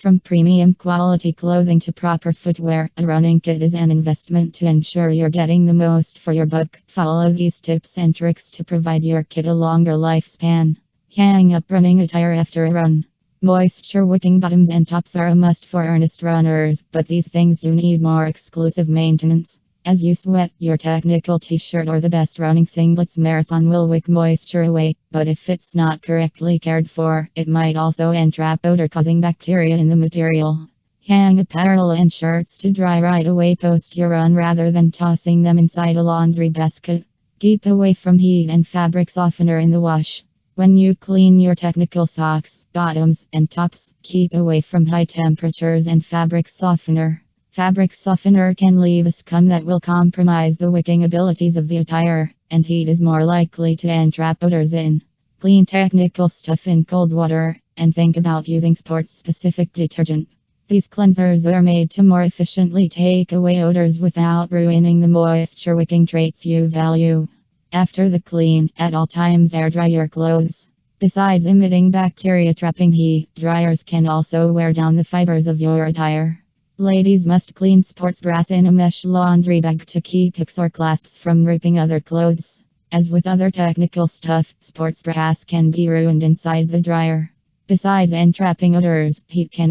From premium quality clothing to proper footwear, a running kit is an investment to ensure you're getting the most for your buck. Follow these tips and tricks to provide your kit a longer lifespan. Hang up running attire after a run. Moisture wicking bottoms and tops are a must for earnest runners, but these things do need more exclusive maintenance. As you sweat, your technical t-shirt or the best running singlets marathon will wick moisture away, but if it's not correctly cared for, it might also entrap odor causing bacteria in the material. Hang apparel and shirts to dry right away post your run rather than tossing them inside a laundry basket. Keep away from heat and fabric softener in the wash. When you clean your technical socks, bottoms, and tops, keep away from high temperatures and fabric softener. Fabric softener can leave a scum that will compromise the wicking abilities of the attire, and heat is more likely to entrap odors in. Clean technical stuff in cold water, and think about using sports-specific detergent. These cleansers are made to more efficiently take away odors without ruining the moisture-wicking traits you value. After the clean, at all times air dry your clothes. Besides emitting bacteria-trapping heat, dryers can also wear down the fibers of your attire. Ladies must clean sports bras in a mesh laundry bag to keep hooks or clasps from ripping other clothes. As with other technical stuff, sports bras can be ruined inside the dryer. Besides entrapping odors, heat can